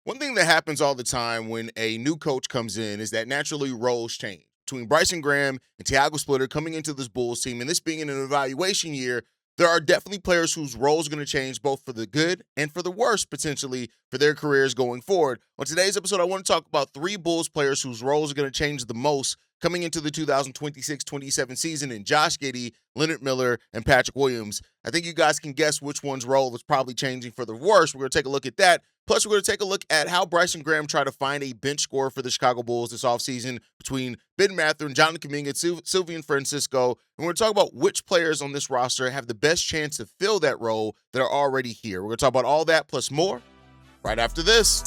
One thing that happens all the time when a new coach comes in is that naturally roles change. Between Bryson Graham and Tiago Splitter coming into this Bulls team and this being an evaluation year, there are definitely players whose roles are going to change both for the good and for the worse, potentially, for their careers going forward. On today's episode, I want to talk about three Bulls players whose roles are going to change the most coming into the 2026-27 season in Josh Giddey, Leonard Miller, and Patrick Williams. I think you guys can guess which one's role is probably changing for the worse. We're going to take a look at that. Plus, we're going to take a look at how Bryson Graham tried to find a bench scorer for the Chicago Bulls this offseason between Ben Mather and Jonathan Kuminga and Sylvian Francisco. And we're going to talk about which players on this roster have the best chance to fill that role that are already here. We're going to talk about all that plus more right after this.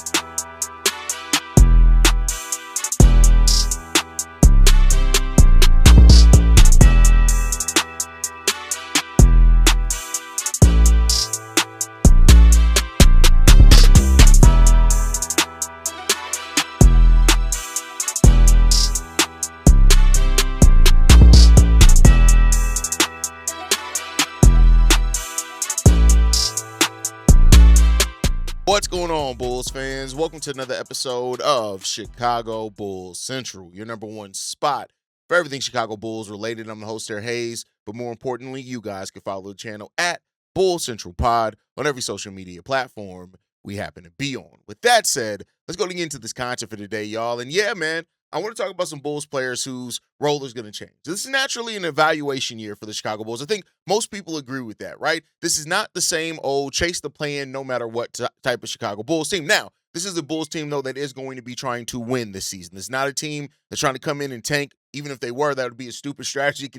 What's going on, Bulls fans? Welcome to another episode of Chicago Bulls Central, your number one spot for everything Chicago Bulls related. I'm the host there, Haize, but more importantly, you guys can follow the channel at Bulls Central Pod on every social media platform we happen to be on. With that said, let's go into this content for today, y'all. And yeah, man, I want to talk about some Bulls players whose role is going to change. This is naturally an evaluation year for the Chicago Bulls. I think most people agree with that, right? This is not the same old chase the plan no matter what type of Chicago Bulls team. Now, this is a Bulls team, though, that is going to be trying to win this season. It's not a team that's trying to come in and tank. Even if they were, that would be a stupid strategy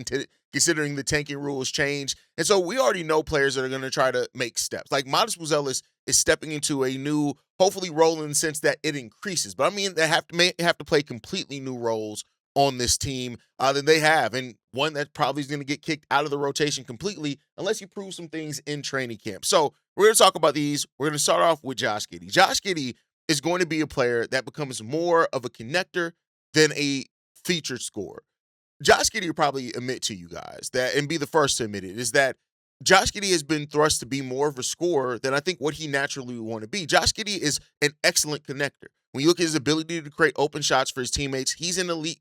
considering the tanking rules change. And so we already know players that are going to try to make steps. Like Matas Buzelis is stepping into a new, hopefully, role in the sense that it increases. But I mean, they have to play completely new roles on this team than they have, and one that probably is going to get kicked out of the rotation completely unless you prove some things in training camp. So we're going to talk about these. We're going to start off with Josh Giddey. Josh Giddey is going to be a player that becomes more of a connector than a featured scorer. Josh Giddey will probably admit to you guys that, and be the first to admit it, is that Josh Giddey has been thrust to be more of a scorer than I think what he naturally would want to be. Josh Giddey is an excellent connector. When you look at his ability to create open shots for his teammates, he's an elite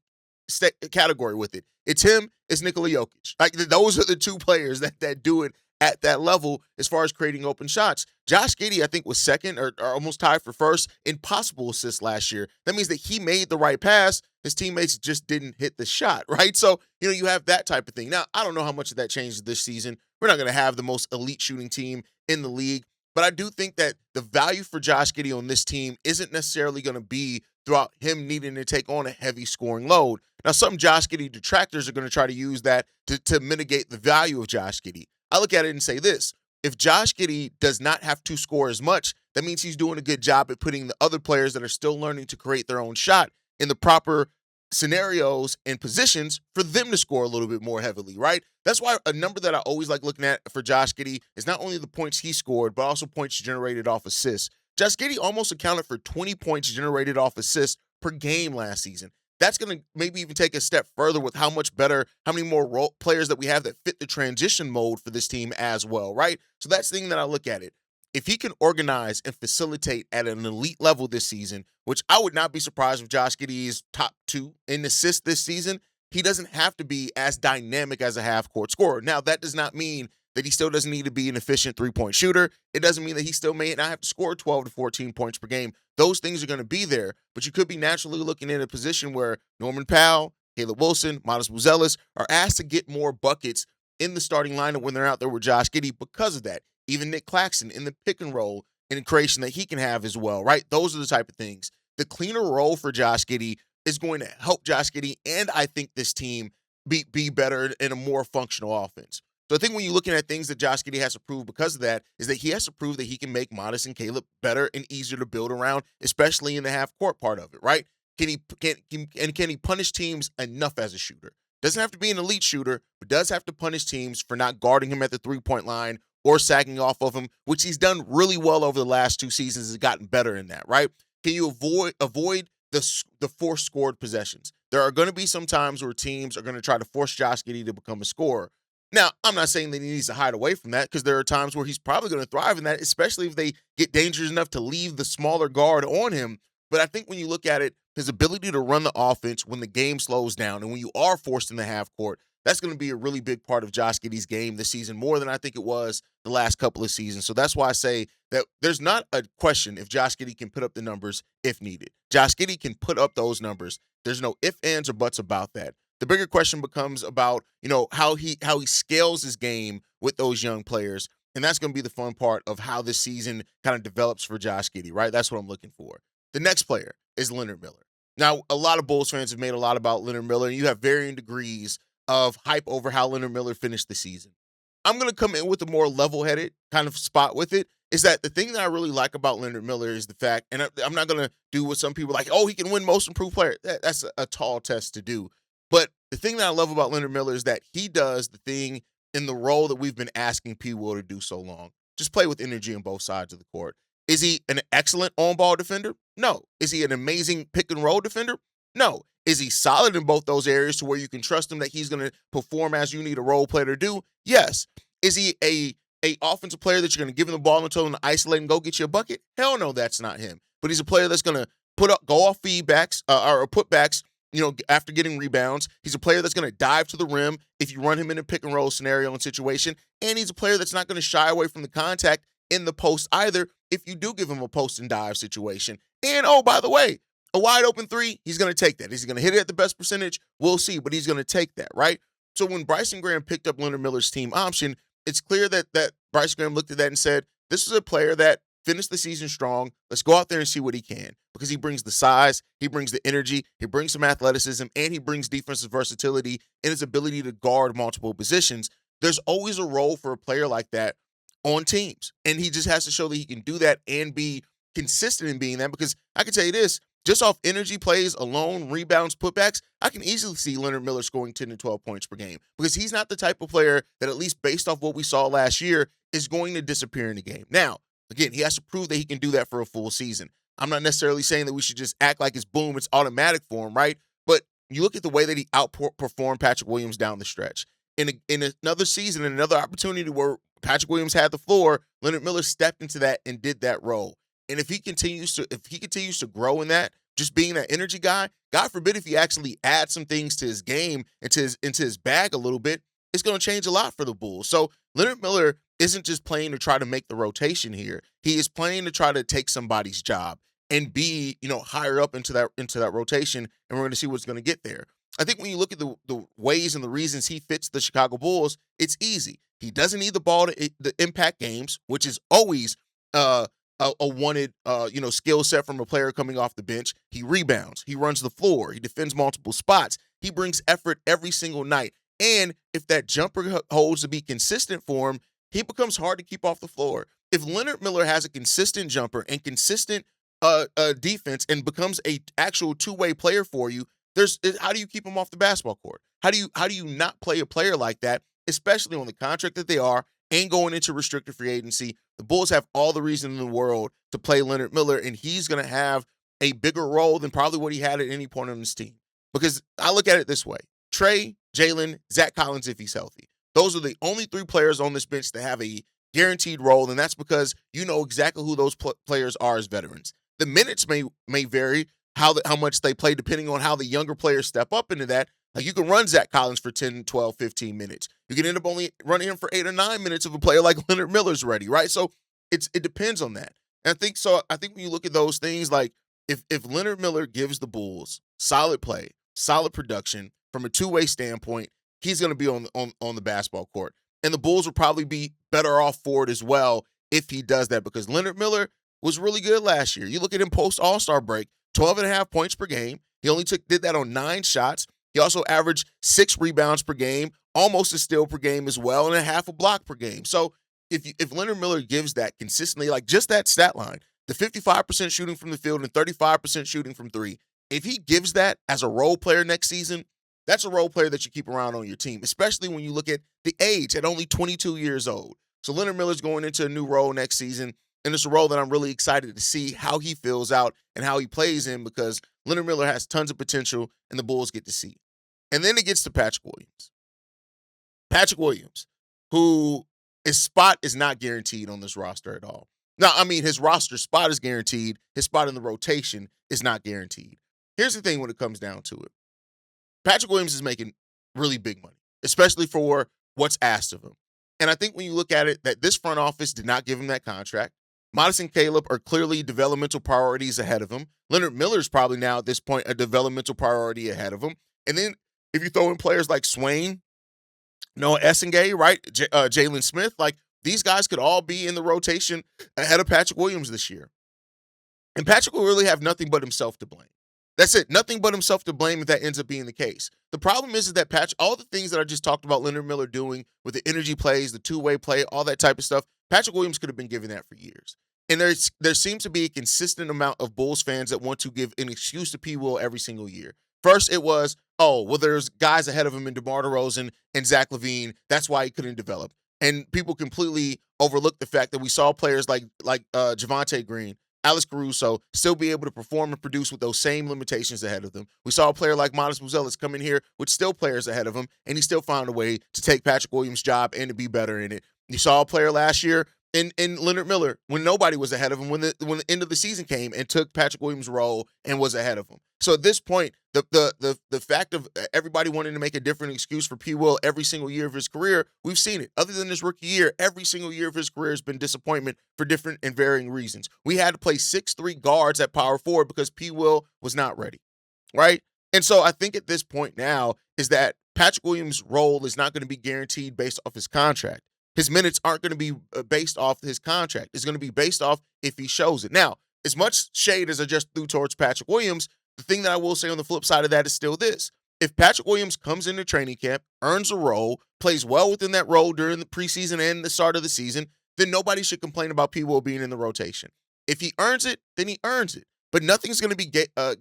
category with it. It's him, it's Nikola Jokic. Like, those are the two players that do it at that level as far as creating open shots. Josh Giddey, I think, was second or almost tied for first in possible assists last year. That means that he made the right pass. His teammates just didn't hit the shot, right? So, you have that type of thing. Now, I don't know how much of that changes this season. We're not going to have the most elite shooting team in the league, but I do think that the value for Josh Giddey on this team isn't necessarily going to be throughout him needing to take on a heavy scoring load. Now, some Josh Giddey detractors are going to try to use that to mitigate the value of Josh Giddey. I look at it and say this: if Josh Giddey does not have to score as much, that means he's doing a good job at putting the other players that are still learning to create their own shot in the proper scenarios and positions for them to score a little bit more heavily, right? That's why a number that I always like looking at for Josh Giddey is not only the points he scored, but also points generated off assists. Josh Giddey almost accounted for 20 points generated off assists per game last season. That's going to maybe even take a step further with how many more players that we have that fit the transition mode for this team as well, right? So that's the thing that I look at it. If he can organize and facilitate at an elite level this season, which I would not be surprised if Josh Giddey is top 2 in assists this season, he doesn't have to be as dynamic as a half-court scorer. Now, that does not mean that he still doesn't need to be an efficient three-point shooter. It doesn't mean that he still may not have to score 12 to 14 points per game. Those things are going to be there, but you could be naturally looking at a position where Norman Powell, Wilson, Matas Buzelis are asked to get more buckets in the starting lineup when they're out there with Josh Giddey because of that. Even Nick Claxton in the pick and roll and creation that he can have as well, right? Those are the type of things. The cleaner role for Josh Giddey is going to help Josh Giddey and I think this team be better in a more functional offense. So I think when you're looking at things that Josh Giddey has to prove because of that is that he has to prove that he can make Matas and Caleb better and easier to build around, especially in the half-court part of it, right? Can he punish teams enough as a shooter? Doesn't have to be an elite shooter, but does have to punish teams for not guarding him at the three-point line or sagging off of him, which he's done really well over the last 2 seasons. Has gotten better in that, right? Can you avoid the forced scored possessions? There are going to be some times where teams are going to try to force Josh Giddey to become a scorer. Now, I'm not saying that he needs to hide away from that because there are times where he's probably going to thrive in that, especially if they get dangerous enough to leave the smaller guard on him. But I think when you look at it, his ability to run the offense when the game slows down and when you are forced in the half court, that's going to be a really big part of Josh Giddey's game this season, more than I think it was the last couple of seasons. So that's why I say that there's not a question if Josh Giddey can put up the numbers if needed. Josh Giddey can put up those numbers. There's no ifs, ands, or buts about that. The bigger question becomes about, how he scales his game with those young players. And that's going to be the fun part of how this season kind of develops for Josh Giddey, right? That's what I'm looking for. The next player is Leonard Miller. Now, a lot of Bulls fans have made a lot about Leonard Miller, and you have varying degrees of hype over how Leonard Miller finished the season. I'm going to come in with a more level-headed kind of spot with it, is that the thing that I really like about Leonard Miller is the fact, and I'm not going to do what some people like, oh, he can win most improved player. That's a tall test to do. But the thing that I love about Leonard Miller is that he does the thing in the role that we've been asking P. Will to do so long. Just play with energy on both sides of the court. Is he an excellent on-ball defender? No. Is he an amazing pick-and-roll defender? No. Is he solid in both those areas to where you can trust him that he's going to perform as you need a role player to do? Yes. Is he a offensive player that you're going to give him the ball and tell him to isolate and go get you a bucket? Hell no, that's not him. But he's a player that's going to go off feedbacks or putbacks, after getting rebounds. He's a player that's going to dive to the rim if you run him in a pick-and-roll scenario and situation. And he's a player that's not going to shy away from the contact in the post either if you do give him a post and dive situation. And, oh, by the way, a wide open three, he's going to take that. Is he going to hit it at the best percentage? We'll see, but he's going to take that, right? So when Bryson Graham picked up Leonard Miller's team option, it's clear that Bryson Graham looked at that and said, this is a player that finished the season strong. Let's go out there and see what he can, because he brings the size, he brings the energy, he brings some athleticism, and he brings defensive versatility in his ability to guard multiple positions. There's always a role for a player like that on teams, and he just has to show that he can do that and be consistent in being that, because I can tell you this, just off energy plays alone, rebounds, putbacks, I can easily see Leonard Miller scoring 10 to 12 points per game, because he's not the type of player that, at least based off what we saw last year, is going to disappear in the game. Now, again, he has to prove that he can do that for a full season. I'm not necessarily saying that we should just act like it's boom, it's automatic for him, right? But you look at the way that he outperformed Patrick Williams down the stretch. In another season, in another opportunity where Patrick Williams had the floor, Leonard Miller stepped into that and did that role. And if he continues to grow in that, just being that energy guy, God forbid if he actually adds some things to his game, into his bag a little bit, it's going to change a lot for the Bulls. So Leonard Miller isn't just playing to try to make the rotation here. He is playing to try to take somebody's job and be, higher up into that rotation, and we're going to see what's going to get there. I think when you look at the ways and the reasons he fits the Chicago Bulls, it's easy. He doesn't need the ball to the impact games, which is always a wanted skill set from a player coming off the bench. He rebounds, he runs the floor, he defends multiple spots, he brings effort every single night. And if that jumper holds to be consistent for him, he becomes hard to keep off the floor. If Leonard Miller has a consistent jumper and consistent defense and becomes a actual two-way player for you, how do you keep him off the basketball court? How do you not play a player like that, especially on the contract that they are and going into restricted free agency? The Bulls have all the reason in the world to play Leonard Miller, and he's going to have a bigger role than probably what he had at any point on his team. Because I look at it this way: Trey, Jalen, Zach Collins, if he's healthy. Those are the only three players on this bench that have a guaranteed role, and that's because you know exactly who those players are as veterans. The minutes may vary how much they play depending on how the younger players step up into that. Like, you can run Zach Collins for 10, 12, 15 minutes. You can end up only running him for 8 or 9 minutes if a player like Leonard Miller's ready, right? So it depends on that. And I think when you look at those things, like if Leonard Miller gives the Bulls solid play, solid production from a two-way standpoint, he's going to be on the basketball court. And the Bulls will probably be better off for it as well if he does that, because Leonard Miller was really good last year. You look at him post All-Star break, 12.5 points per game. He only did that on 9 shots. He also averaged 6 rebounds per game, almost a steal per game as well, and a half a block per game. So if Leonard Miller gives that consistently, like just that stat line, the 55% shooting from the field and 35% shooting from three, if he gives that as a role player next season, that's a role player that you keep around on your team, especially when you look at the age at only 22 years old. So Leonard Miller's going into a new role next season, and it's a role that I'm really excited to see how he fills out and how he plays in, because Leonard Miller has tons of potential and the Bulls get to see. And then it gets to Patrick Williams. Patrick Williams, who his spot is not guaranteed on this roster at all. Now, I mean, his roster spot is guaranteed. His spot in the rotation is not guaranteed. Here's the thing when it comes down to it. Patrick Williams is making really big money, especially for what's asked of him. And I think when you look at it, that this front office did not give him that contract. Matas and Caleb are clearly developmental priorities ahead of him. Leonard Miller is probably now at this point a developmental priority ahead of him. And then if you throw in players like Swain, Noah Essengay, right, Jalen Smith, like these guys could all be in the rotation ahead of Patrick Williams this year. And Patrick will really have nothing but himself to blame. That's it. Nothing but himself to blame if that ends up being the case. The problem is that all the things that I just talked about Leonard Miller doing with the energy plays, the two-way play, all that type of stuff, Patrick Williams could have been given that for years. And there seems to be a consistent amount of Bulls fans that want to give an excuse to P. Will every single year. First, it was, there's guys ahead of him in DeMar DeRozan and Zach LaVine. That's why he couldn't develop. And people completely overlooked the fact that we saw players like Javonte Green, Alex Caruso still be able to perform and produce with those same limitations ahead of them. We saw a player like Matas Buzelis come in here with still players ahead of him, and he still found a way to take Patrick Williams' job and to be better in it. You saw a player last year in Leonard Miller when nobody was ahead of him when the end of the season came and took Patrick Williams' role and was ahead of him. So at this point, the fact of everybody wanting to make a different excuse for P. Will every single year of his career, we've seen it. Other than this rookie year, every single year of his career has been disappointment for different and varying reasons. We had to play 6'3" guards at power forward because P. Will was not ready, right? And so I think at this point now is that Patrick Williams' role is not going to be guaranteed based off his contract. His minutes aren't going to be based off his contract. It's going to be based off if he shows it. Now, as much shade as I just threw towards Patrick Williams, the thing that I will say on the flip side of that is still this. If Patrick Williams comes into training camp, earns a role, plays well within that role during the preseason and the start of the season, then nobody should complain about P. Will being in the rotation. If he earns it, then he earns it. But nothing's going to be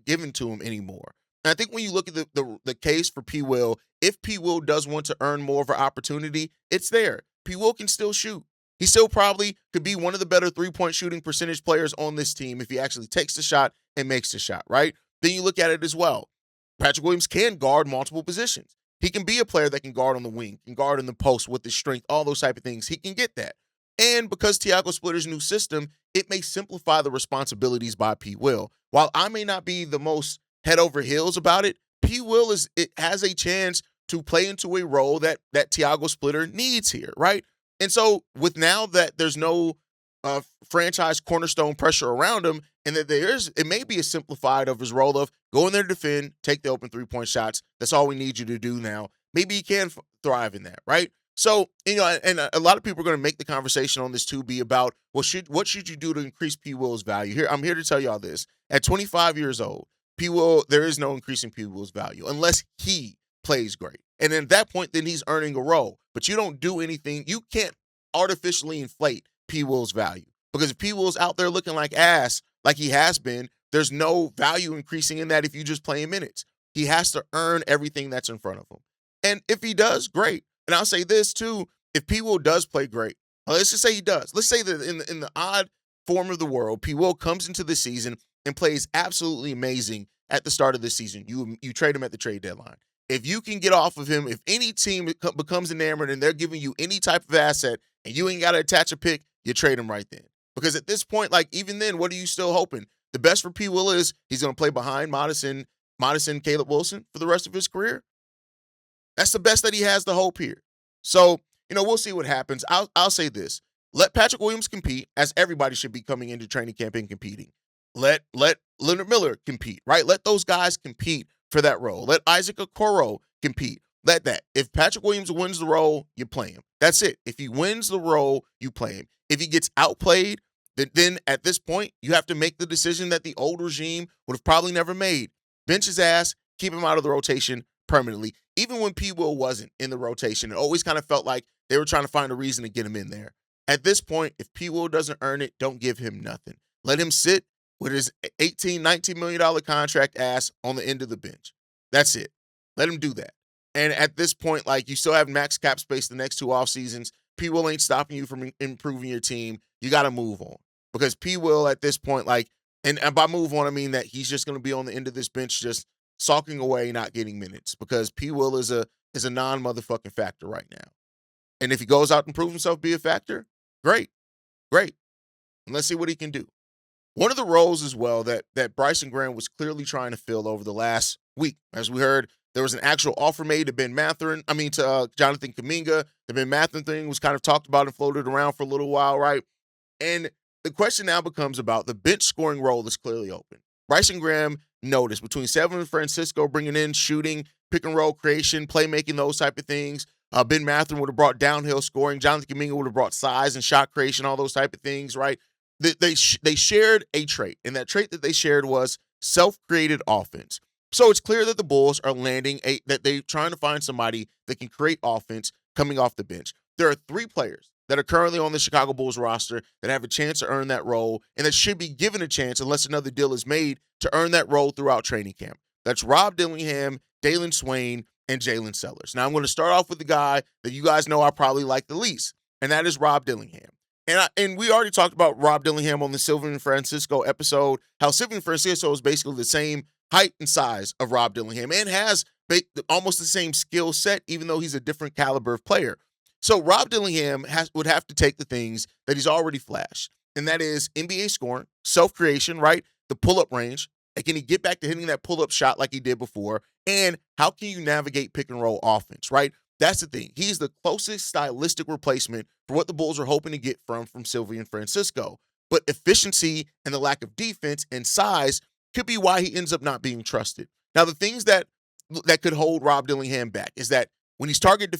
given to him anymore. And I think when you look at the case for P. Will, if P. Will does want to earn more of an opportunity, it's there. P. Will can still shoot. He still probably could be one of the better three-point shooting percentage players on this team if he actually takes the shot and makes the shot, right? Then you look at it as well. Patrick Williams can guard multiple positions. He can be a player that can guard on the wing, can guard in the post with his strength, all those type of things. He can get that. And because Tiago Splitter's new system, it may simplify the responsibilities by P. Will. While I may not be the most head over heels about it, P. Will has a chance to play into a role that Tiago Splitter needs here, right? And so with now that there's no franchise cornerstone pressure around him, and that it may be a simplified of his role of go in there to defend, take the open three-point shots. That's all we need you to do now. Maybe he can thrive in that, right? So, and a lot of people are going to make the conversation on this too be about, well, what should you do to increase P. Will's value? I'm here to tell y'all this. At 25 years old, P. Will, there is no increasing P. Will's value unless he plays great. And at that point, then he's earning a role. But you don't do anything. You can't artificially inflate P. Will's value. Because if P. Will's out there looking like ass, like he has been, there's no value increasing in that if you just play in minutes. He has to earn everything that's in front of him. And if he does, great. And I'll say this too, if P. Will does play great, let's just say he does. Let's say that in the odd form of the world, P. Will comes into the season and plays absolutely amazing at the start of the season. You trade him at the trade deadline. If you can get off of him, if any team becomes enamored and they're giving you any type of asset and you ain't got to attach a pick, you trade him right then. Because at this point, like even then, what are you still hoping? The best for P. Will is he's going to play behind Matas and Caleb Wilson for the rest of his career. That's the best that he has to hope here. So, we'll see what happens. I'll say this. Let Patrick Williams compete, as everybody should be coming into training camp and competing. Let Leonard Miller compete, right? Let those guys compete for that role. Let Isaac Okoro compete. Let that. If Patrick Williams wins the role, you play him. That's it. If he wins the role, you play him. If he gets outplayed, then at this point, you have to make the decision that the old regime would have probably never made. Bench his ass, keep him out of the rotation permanently. Even when P. Will wasn't in the rotation, it always kind of felt like they were trying to find a reason to get him in there. At this point, if P. Will doesn't earn it, don't give him nothing. Let him sit with his $18, $19 million contract ass on the end of the bench. That's it. Let him do that. And at this point, like, you still have max cap space the next two off seasons. P. Will ain't stopping you from improving your team. You got to move on. Because P. Will at this point, like, and by move on, I mean that he's just going to be on the end of this bench just sulking away, not getting minutes. Because P. Will is a non-motherfucking factor right now. And if he goes out and proves himself be a factor, great, great. And let's see what he can do. One of the roles as well that Bryson Graham was clearly trying to fill over the last week, as we heard, there was an actual offer made to Jonathan Kuminga. The Ben Mathurin thing was kind of talked about and floated around for a little while, right? And the question now becomes about the bench scoring role that's clearly open. Bryson Graham noticed between San Francisco bringing in shooting, pick and roll creation, playmaking, those type of things. Ben Mathurin would have brought downhill scoring. Jonathan Kuminga would have brought size and shot creation, all those type of things, right? They shared a trait, and that trait that they shared was self-created offense. So it's clear that the Bulls are that they're trying to find somebody that can create offense coming off the bench. There are 3 players that are currently on the Chicago Bulls roster that have a chance to earn that role and that should be given a chance unless another deal is made to earn that role throughout training camp. That's Rob Dillingham, Dalen Swain, and Jalen Sellers. Now I'm going to start off with the guy that you guys know I probably like the least, and that is Rob Dillingham. And we already talked about Rob Dillingham on the Silver Francisco episode, how Silver Francisco is basically the same height and size of Rob Dillingham and has almost the same skill set, even though he's a different caliber of player. So Rob Dillingham would have to take the things that he's already flashed, and that is NBA scoring, self-creation, right? The pull-up range. And can he get back to hitting that pull-up shot like he did before? And how can you navigate pick-and-roll offense, right? That's the thing. He's the closest stylistic replacement for what the Bulls are hoping to get from Sylvie and Francisco. But efficiency and the lack of defense and size could be why he ends up not being trusted. Now, the things that could hold Rob Dillingham back is that when he's targeted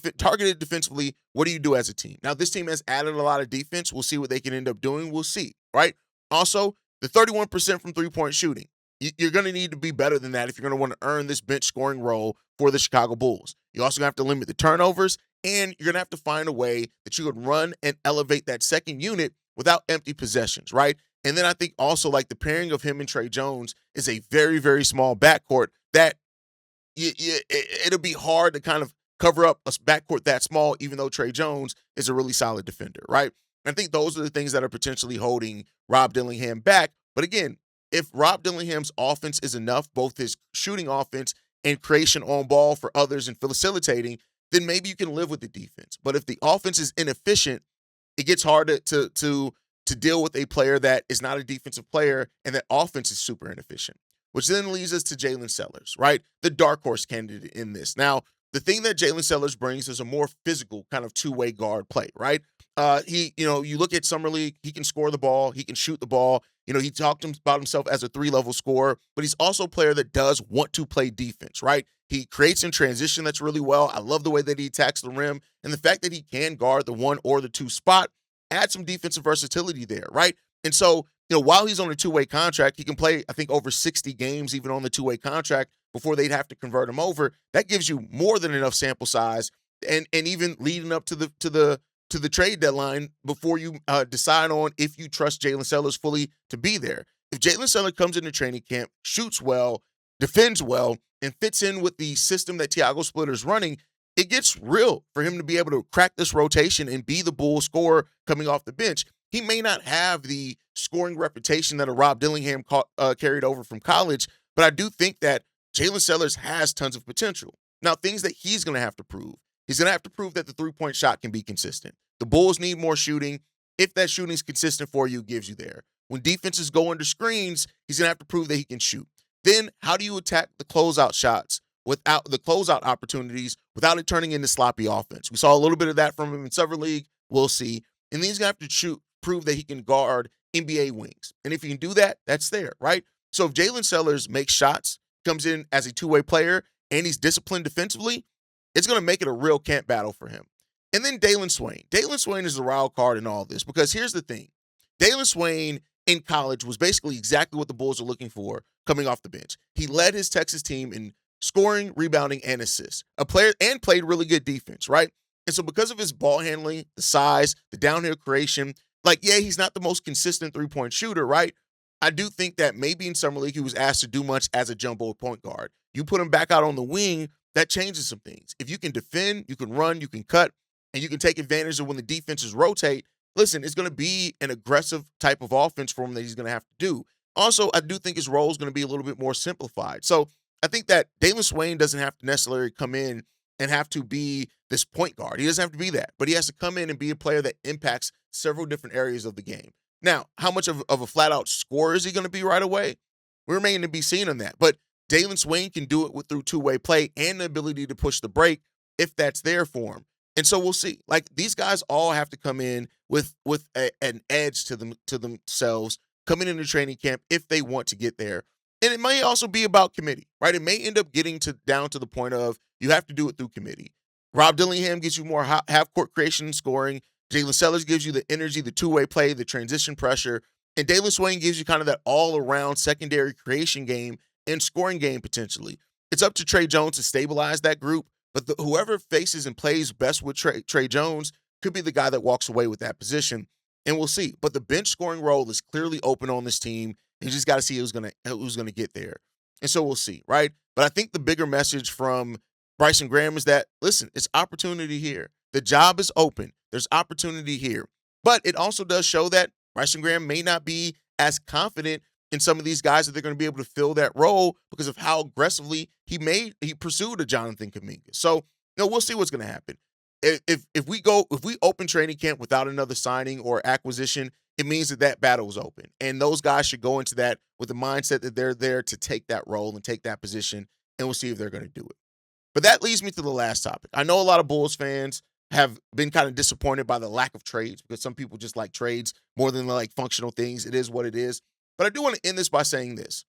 defensively, what do you do as a team? Now, this team has added a lot of defense. We'll see what they can end up doing. We'll see, right? Also, the 31% from three-point shooting. You're going to need to be better than that if you're going to want to earn this bench scoring role for the Chicago Bulls. You're also going to have to limit the turnovers, and you're going to have to find a way that you could run and elevate that second unit without empty possessions, right? And then I think also like the pairing of him and Trey Jones is a very, very small backcourt that it'll be hard to kind of cover up a backcourt that small, even though Trey Jones is a really solid defender, right? And I think those are the things that are potentially holding Rob Dillingham back. But again, if Rob Dillingham's offense is enough, both his shooting offense and creation on ball for others and facilitating, then maybe you can live with the defense. But if the offense is inefficient, it gets harder to deal with a player that is not a defensive player and that offense is super inefficient, which then leads us to Jalen Sellers, right? The dark horse candidate in this. Now, the thing that Jalen Sellers brings is a more physical kind of two-way guard play, right? You look at Summer League, he can score the ball, he can shoot the ball. He talked about himself as a 3-level scorer, but he's also a player that does want to play defense, right? He creates in transition that's really well. I love the way that he attacks the rim, and the fact that he can guard the 1 or the 2 spot adds some defensive versatility there, right? And so, while he's on a 2-way contract, he can play, I think, over 60 games even on the 2-way contract before they'd have to convert him over. That gives you more than enough sample size, and even leading up to the trade deadline before you decide on if you trust Jalen Sellers fully to be there. If Jalen Sellers comes into training camp, shoots well, defends well, and fits in with the system that Tiago Splitter is running, it gets real for him to be able to crack this rotation and be the Bull scorer coming off the bench. He may not have the scoring reputation that a Rob Dillingham carried over from college, but I do think that Jalen Sellers has tons of potential. Now, things that he's going to have to prove. He's going to have to prove that the three-point shot can be consistent. The Bulls need more shooting. If that shooting is consistent for you, gives you there. When defenses go under screens, he's going to have to prove that he can shoot. Then how do you attack the closeout shots without the closeout opportunities without it turning into sloppy offense? We saw a little bit of that from him in Summer League. We'll see. And then he's going to have to prove that he can guard NBA wings. And if he can do that, that's there, right? So if Jalen Sellers makes shots, comes in as a two-way player, and he's disciplined defensively, it's going to make it a real camp battle for him. And then Dalen Swain. Dalen Swain is the wild card in all this because here's the thing. Dalen Swain in college was basically exactly what the Bulls are looking for coming off the bench. He led his Texas team in scoring, rebounding, and assists. A player and played really good defense, right? And so because of his ball handling, the size, the downhill creation, he's not the most consistent three-point shooter, right? I do think that maybe in Summer League he was asked to do much as a jumbo point guard. You put him back out on the wing, that changes some things. If you can defend, you can run, you can cut, and you can take advantage of when the defenses rotate, listen, it's going to be an aggressive type of offense for him that he's going to have to do. Also, I do think his role is going to be a little bit more simplified. So I think that Dalen Swain doesn't have to necessarily come in and have to be this point guard. He doesn't have to be that, but he has to come in and be a player that impacts several different areas of the game. Now, how much of a flat out scorer is he going to be right away? We remain to be seen on that. But Dalen Swain can do it through two-way play and the ability to push the break if that's there for him. And so we'll see. Like, these guys all have to come in with an edge to themselves coming into training camp if they want to get there. And it may also be about committee, right? It may end up getting down to the point of you have to do it through committee. Rob Dillingham gives you more half-court creation and scoring. Jalen Sellers gives you the energy, the two-way play, the transition pressure. And Dalen Swain gives you kind of that all-around secondary creation game and scoring game potentially. It's up to Tre Jones to stabilize that group, but whoever faces and plays best with Tre Jones could be the guy that walks away with that position, and we'll see. But the bench scoring role is clearly open on this team. You just got to see who's gonna get there, and so we'll see, right? But I think the bigger message from Bryson Graham is that, listen, it's opportunity here. The job is open. There's opportunity here, but it also does show that Bryson Graham may not be as confident in some of these guys that they're going to be able to fill that role because of how aggressively he pursued a Jonathan Kuminga. So, we'll see what's going to happen. If we open training camp without another signing or acquisition, it means that battle is open. And those guys should go into that with the mindset that they're there to take that role and take that position, and we'll see if they're going to do it. But that leads me to the last topic. I know a lot of Bulls fans have been kind of disappointed by the lack of trades because some people just like trades more than like functional things. It is what it is. But I do want to end this by saying this.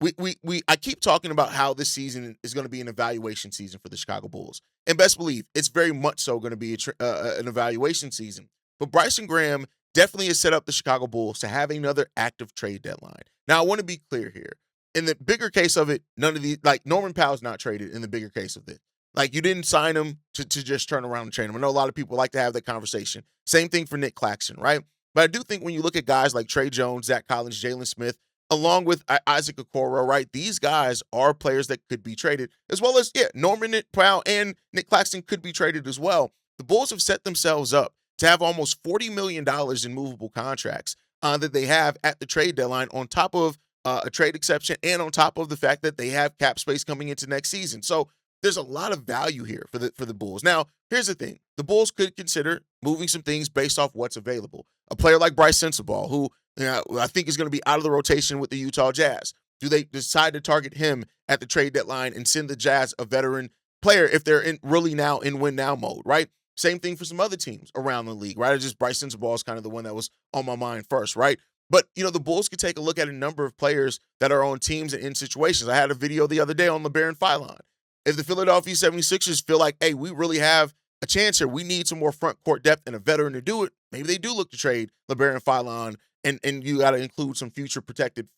I keep talking about how this season is going to be an evaluation season for the Chicago Bulls. And best believe, it's very much so going to be an evaluation season. But Bryson Graham definitely has set up the Chicago Bulls to have another active trade deadline. Now, I want to be clear here. In the bigger case of it, none of these, like Norman Powell's not traded in the bigger case of this. Like, you didn't sign him to just turn around and trade him. I know a lot of people like to have that conversation. Same thing for Nick Claxton, right? But I do think when you look at guys like Tre Jones, Zach Collins, Jalen Smith, along with Isaac Okoro, right, these guys are players that could be traded, as well as, Norman Powell and Nick Claxton could be traded as well. The Bulls have set themselves up to have almost $40 million in movable contracts that they have at the trade deadline on top of a trade exception and on top of the fact that they have cap space coming into next season. So there's a lot of value here for the Bulls. Now, here's the thing. The Bulls could consider moving some things based off what's available. A player like Bryce Sensabaugh, who I think is going to be out of the rotation with the Utah Jazz. Do they decide to target him at the trade deadline and send the Jazz a veteran player if they're really now in win-now mode, right? Same thing for some other teams around the league, right? It's just Bryce Sensabaugh is kind of the one that was on my mind first, right? But, the Bulls could take a look at a number of players that are on teams and in situations. I had a video the other day on LeBaron Philon. If the Philadelphia 76ers feel like, hey, we really have a chance here, we need some more front court depth and a veteran to do it, maybe they do look to trade LeBaron Philon, and you got to include some future protected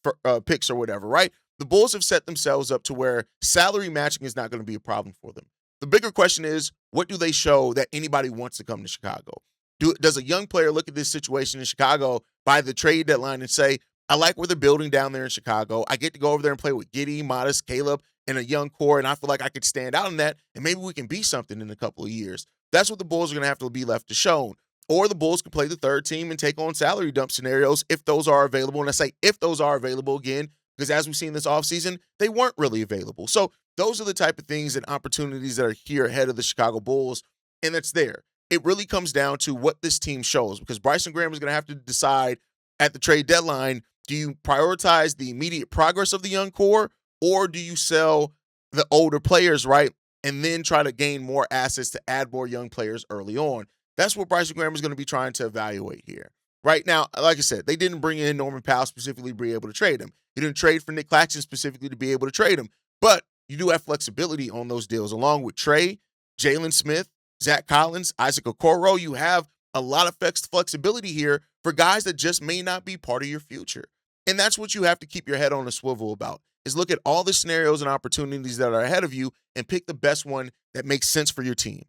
picks or whatever, right? The Bulls have set themselves up to where salary matching is not going to be a problem for them. The bigger question is, what do they show that anybody wants to come to Chicago? Does a young player look at this situation in Chicago by the trade deadline and say, I like where they're building down there in Chicago. I get to go over there and play with Giddey, Matas, Caleb, and a young core, and I feel like I could stand out in that, and maybe we can be something in a couple of years. That's what the Bulls are going to have to be left to shown. Or the Bulls can play the third team and take on salary dump scenarios if those are available. And I say if those are available again, because as we've seen this offseason, they weren't really available. So those are the type of things and opportunities that are here ahead of the Chicago Bulls, and that's there. It really comes down to what this team shows, because Bryson Graham is going to have to decide at the trade deadline, do you prioritize the immediate progress of the young core, or do you sell the older players, right, and then try to gain more assets to add more young players early on? That's what Bryson Graham is going to be trying to evaluate here. Right now, like I said, they didn't bring in Norman Powell specifically to be able to trade him. You didn't trade for Nick Claxton specifically to be able to trade him. But you do have flexibility on those deals, along with Tre, Jalen Smith, Zach Collins, Isaac Okoro. You have a lot of flexibility here for guys that just may not be part of your future. And that's what you have to keep your head on a swivel about, is look at all the scenarios and opportunities that are ahead of you and pick the best one that makes sense for your team.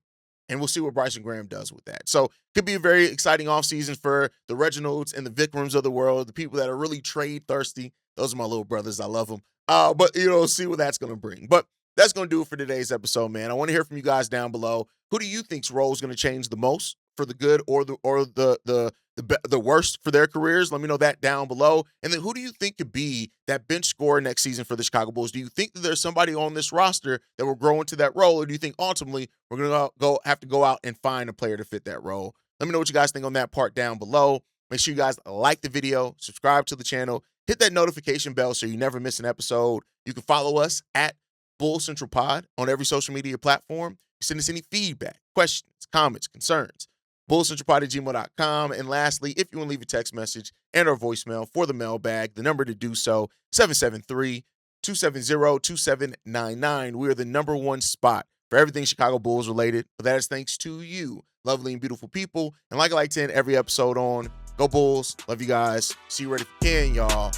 And we'll see what Bryson Graham does with that. So could be a very exciting offseason for the Reginalds and the Vikrams of the world, the people that are really trade thirsty. Those are my little brothers. I love them. But, see what that's going to bring. But that's going to do it for today's episode, man. I want to hear from you guys down below. Who do you think's role is going to change the most for the good or the the worst for their careers? Let me know that down below. And then who do you think could be that bench scorer next season for the Chicago Bulls? Do you think that there's somebody on this roster that will grow into that role, or do you think ultimately we're going to have to go out and find a player to fit that role? Let me know what you guys think on that part down below. Make sure you guys like the video, subscribe to the channel, hit that notification bell so you never miss an episode. You can follow us at Bull Central Pod on every social media platform. Send us any feedback, questions, comments, concerns. bullcentralpod@gmail.com. And lastly, if you want to leave a text message and or voicemail for the mailbag, the number to do so, 773-270-2799. We are the #1 spot for everything Chicago Bulls related. But that is thanks to you, lovely and beautiful people. And like I like to end every episode on, go Bulls. Love you guys. See you right if you can, y'all.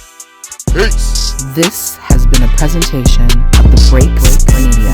Peace. This has been a presentation of the Breaks Media.